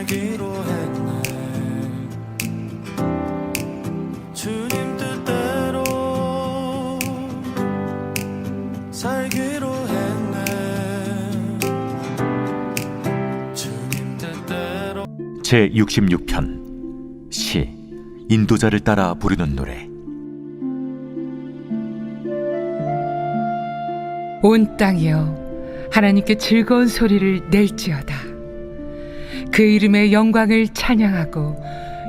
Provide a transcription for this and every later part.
살기로 했네. 주님 뜻대로 살기로 했네. 주님 뜻대로. 제66편 시 인도자를 따라 부르는 노래. 온 땅이여 하나님께 즐거운 소리를 낼지어다. 그 이름의 영광을 찬양하고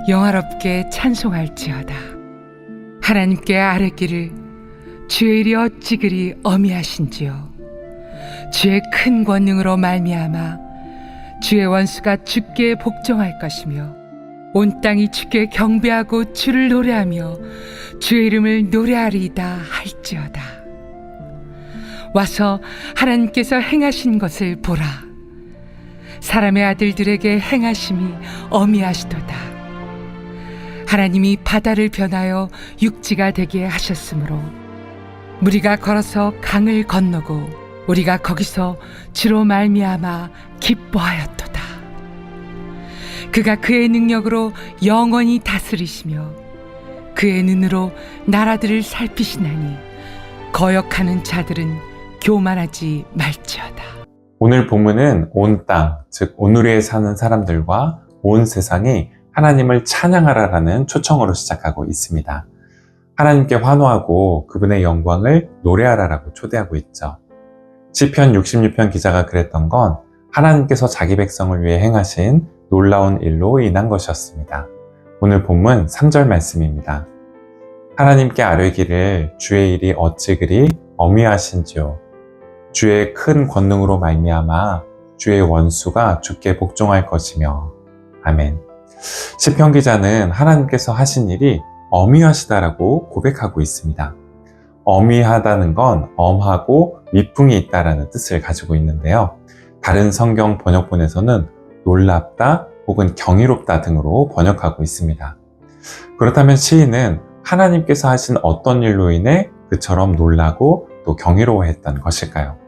영화롭게 찬송할지어다. 하나님께 아뢰기를 주의 일이 어찌 그리 어미하신지요. 주의 큰 권능으로 말미암아 주의 원수가 주께 복종할 것이며 온 땅이 주께 경배하고 주를 노래하며 주의 이름을 노래하리이다 할지어다. 와서 하나님께서 행하신 것을 보라. 사람의 아들들에게 행하심이 어미하시도다. 하나님이 바다를 변하여 육지가 되게 하셨으므로 우리가 걸어서 강을 건너고 우리가 거기서 주로 말미암아 기뻐하였도다. 그가 그의 능력으로 영원히 다스리시며 그의 눈으로 나라들을 살피시나니 거역하는 자들은 교만하지 말지어다. 오늘 본문은 온 땅, 즉 오누리에 사는 사람들과 온 세상이 하나님을 찬양하라라는 초청으로 시작하고 있습니다. 하나님께 환호하고 그분의 영광을 노래하라라고 초대하고 있죠. 시편 66편 기자가 그랬던 건 하나님께서 자기 백성을 위해 행하신 놀라운 일로 인한 것이었습니다. 오늘 본문 3절 말씀입니다. 하나님께 아뢰기를 주의 일이 어찌 그리 어미하신지요. 주의 큰 권능으로 말미암아 주의 원수가 주께 복종할 것이며. 아멘. 시편 기자는 하나님께서 하신 일이 어미하시다라고 고백하고 있습니다. 어미하다는 건 엄하고 위풍이 있다라는 뜻을 가지고 있는데요. 다른 성경 번역본에서는 놀랍다 혹은 경이롭다 등으로 번역하고 있습니다. 그렇다면 시인은 하나님께서 하신 어떤 일로 인해 그처럼 놀라고 또 경이로워했던 것일까요?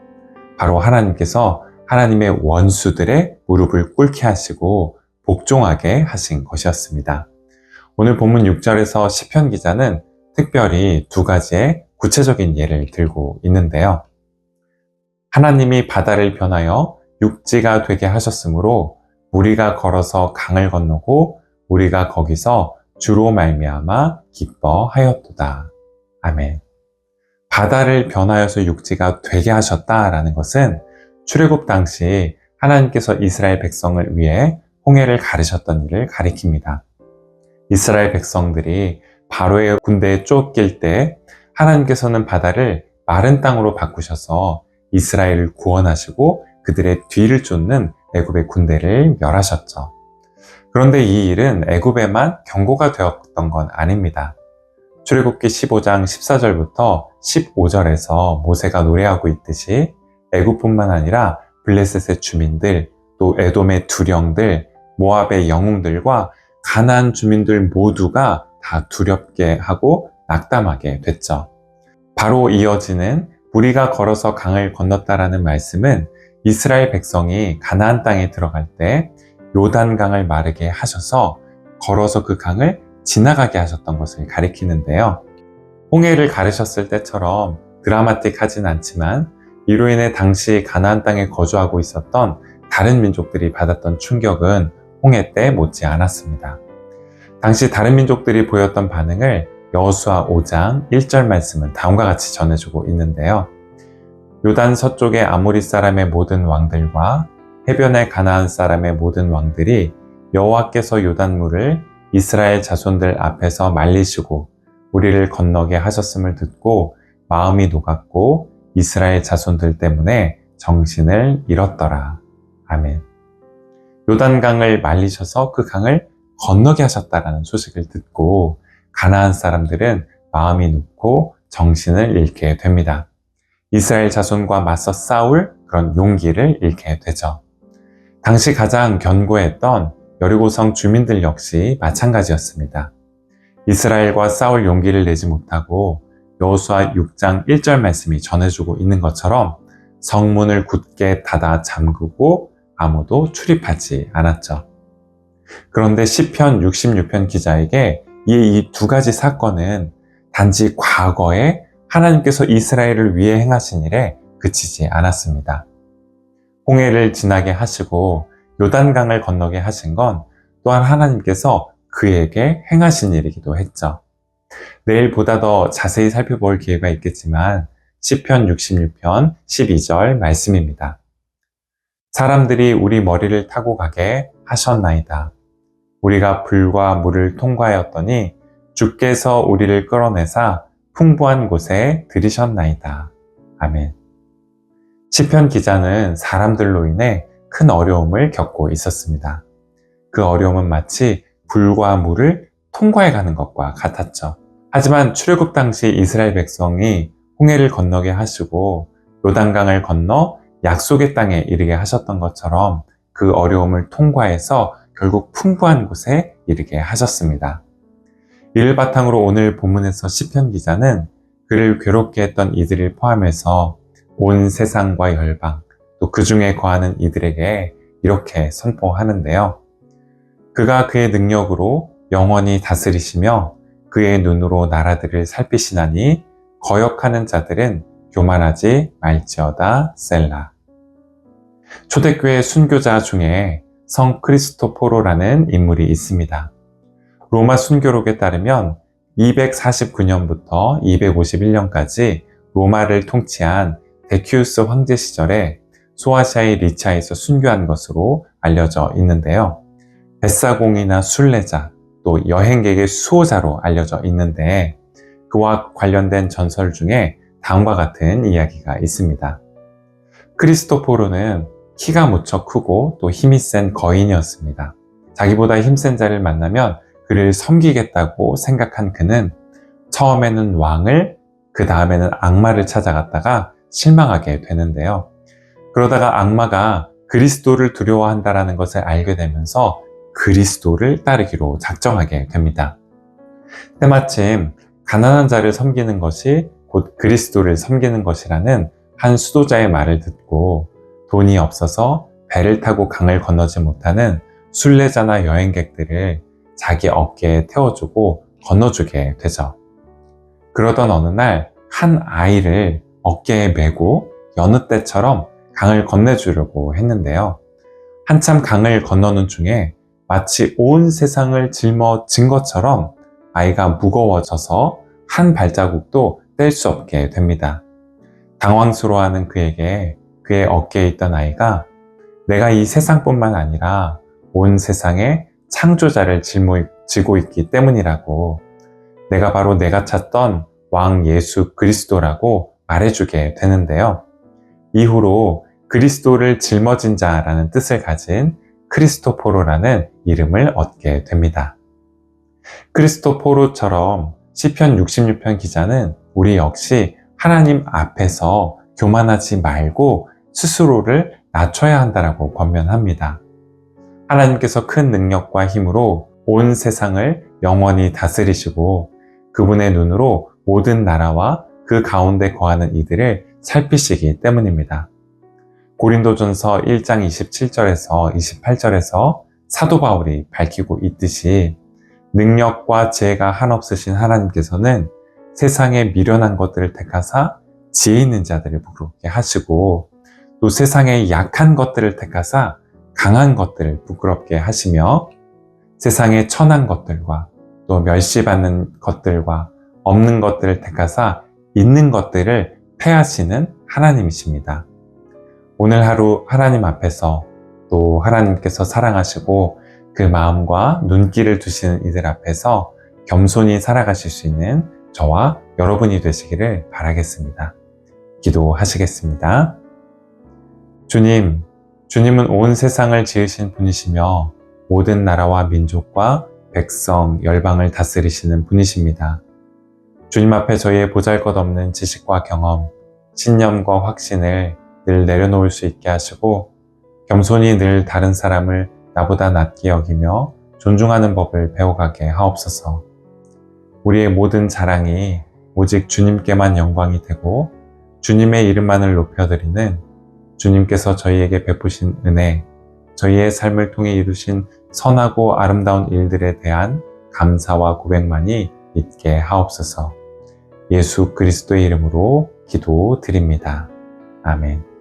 바로 하나님께서 하나님의 원수들의 무릎을 꿇게 하시고 복종하게 하신 것이었습니다. 오늘 본문 6절에서 시편 기자는 특별히 두 가지의 구체적인 예를 들고 있는데요. 하나님이 바다를 변하여 육지가 되게 하셨으므로 우리가 걸어서 강을 건너고 우리가 거기서 주로 말미암아 기뻐하였도다. 아멘. 바다를 변하여서 육지가 되게 하셨다라는 것은 출애굽 당시 하나님께서 이스라엘 백성을 위해 홍해를 가르셨던 일을 가리킵니다. 이스라엘 백성들이 바로의 군대에 쫓길 때 하나님께서는 바다를 마른 땅으로 바꾸셔서 이스라엘을 구원하시고 그들의 뒤를 쫓는 애굽의 군대를 멸하셨죠. 그런데 이 일은 애굽에만 경고가 되었던 건 아닙니다. 출애굽기 15장 14절부터 15절에서 모세가 노래하고 있듯이 애굽뿐만 아니라 블레셋의 주민들, 또 에돔의 두령들, 모압의 영웅들과 가나안 주민들 모두가 다 두렵게 하고 낙담하게 됐죠. 바로 이어지는 우리가 걸어서 강을 건넜다라는 말씀은 이스라엘 백성이 가나안 땅에 들어갈 때 요단강을 마르게 하셔서 걸어서 그 강을 지나가게 하셨던 것을 가리키는데요. 홍해를 가르셨을 때처럼 드라마틱하진 않지만 이로 인해 당시 가나안 땅에 거주하고 있었던 다른 민족들이 받았던 충격은 홍해 때 못지 않았습니다. 당시 다른 민족들이 보였던 반응을 여호수아 5장 1절 말씀은 다음과 같이 전해주고 있는데요. 요단 서쪽의 아모리 사람의 모든 왕들과 해변의 가나안 사람의 모든 왕들이 여호와께서 요단물을 이스라엘 자손들 앞에서 말리시고 우리를 건너게 하셨음을 듣고 마음이 녹았고 이스라엘 자손들 때문에 정신을 잃었더라. 아멘. 요단강을 말리셔서 그 강을 건너게 하셨다라는 소식을 듣고 가나안 사람들은 마음이 녹고 정신을 잃게 됩니다. 이스라엘 자손과 맞서 싸울 그런 용기를 잃게 되죠. 당시 가장 견고했던 여리고성 주민들 역시 마찬가지였습니다. 이스라엘과 싸울 용기를 내지 못하고 여호수아 6장 1절 말씀이 전해주고 있는 것처럼 성문을 굳게 닫아 잠그고 아무도 출입하지 않았죠. 그런데 시편 66편 기자에게 이 두 가지 사건은 단지 과거에 하나님께서 이스라엘을 위해 행하신 일에 그치지 않았습니다. 홍해를 지나게 하시고 요단강을 건너게 하신 건 또한 하나님께서 그에게 행하신 일이기도 했죠. 내일 보다 더 자세히 살펴볼 기회가 있겠지만 시편 66편 12절 말씀입니다. 사람들이 우리 머리를 타고 가게 하셨나이다. 우리가 불과 물을 통과하였더니 주께서 우리를 끌어내사 풍부한 곳에 들이셨나이다. 아멘. 시편 기자는 사람들로 인해 큰 어려움을 겪고 있었습니다. 그 어려움은 마치 불과 물을 통과해 가는 것과 같았죠. 하지만 출애굽 당시 이스라엘 백성이 홍해를 건너게 하시고 요단강을 건너 약속의 땅에 이르게 하셨던 것처럼 그 어려움을 통과해서 결국 풍부한 곳에 이르게 하셨습니다. 이를 바탕으로 오늘 본문에서 시편 기자는 그를 괴롭게 했던 이들을 포함해서 온 세상과 열방, 또 그 중에 거하는 이들에게 이렇게 선포하는데요. 그가 그의 능력으로 영원히 다스리시며 그의 눈으로 나라들을 살피시나니 거역하는 자들은 교만하지 말지어다 셀라. 초대교회 순교자 중에 성 크리스토포로라는 인물이 있습니다. 로마 순교록에 따르면 249년부터 251년까지 로마를 통치한 데키우스 황제 시절에 소아시아의 리차에서 순교한 것으로 알려져 있는데요. 뱃사공이나 순례자, 또 여행객의 수호자로 알려져 있는데 그와 관련된 전설 중에 다음과 같은 이야기가 있습니다. 크리스토포로는 키가 무척 크고 또 힘이 센 거인이었습니다. 자기보다 힘센 자를 만나면 그를 섬기겠다고 생각한 그는 처음에는 왕을, 그 다음에는 악마를 찾아갔다가 실망하게 되는데요. 그러다가 악마가 그리스도를 두려워한다는 것을 알게 되면서 그리스도를 따르기로 작정하게 됩니다. 때마침 가난한 자를 섬기는 것이 곧 그리스도를 섬기는 것이라는 한 수도자의 말을 듣고 돈이 없어서 배를 타고 강을 건너지 못하는 순례자나 여행객들을 자기 어깨에 태워주고 건너주게 되죠. 그러던 어느 날 한 아이를 어깨에 메고 여느 때처럼 강을 건네주려고 했는데요. 한참 강을 건너는 중에 마치 온 세상을 짊어진 것처럼 아이가 무거워져서 한 발자국도 뗄 수 없게 됩니다. 당황스러워하는 그에게 그의 어깨에 있던 아이가 내가 이 세상뿐만 아니라 온 세상의 창조자를 짊어지고 있기 때문이라고, 내가 바로 내가 찾던 왕 예수 그리스도라고 말해주게 되는데요. 이후로 그리스도를 짊어진 자라는 뜻을 가진 크리스토포로라는 이름을 얻게 됩니다. 크리스토포로처럼 시편 66편 기자는 우리 역시 하나님 앞에서 교만하지 말고 스스로를 낮춰야 한다라고 권면합니다. 하나님께서 큰 능력과 힘으로 온 세상을 영원히 다스리시고 그분의 눈으로 모든 나라와 그 가운데 거하는 이들을 살피시기 때문입니다. 고린도전서 1장 27절에서 28절에서 사도 바울이 밝히고 있듯이 능력과 지혜가 한없으신 하나님께서는 세상의 미련한 것들을 택하사 지혜 있는 자들을 부끄럽게 하시고 또 세상의 약한 것들을 택하사 강한 것들을 부끄럽게 하시며 세상의 천한 것들과 또 멸시받는 것들과 없는 것들을 택하사 있는 것들을 패하시는 하나님이십니다. 오늘 하루 하나님 앞에서 또 하나님께서 사랑하시고 그 마음과 눈길을 두시는 이들 앞에서 겸손히 살아가실 수 있는 저와 여러분이 되시기를 바라겠습니다. 기도하시겠습니다. 주님은 온 세상을 지으신 분이시며 모든 나라와 민족과 백성, 열방을 다스리시는 분이십니다. 주님 앞에 저희의 보잘것없는 지식과 경험, 신념과 확신을 늘 내려놓을 수 있게 하시고 겸손히 늘 다른 사람을 나보다 낮게 여기며 존중하는 법을 배워가게 하옵소서. 우리의 모든 자랑이 오직 주님께만 영광이 되고 주님의 이름만을 높여드리는 주님께서 저희에게 베푸신 은혜, 저희의 삶을 통해 이루신 선하고 아름다운 일들에 대한 감사와 고백만이 있게 하옵소서. 예수 그리스도의 이름으로 기도드립니다. 아멘.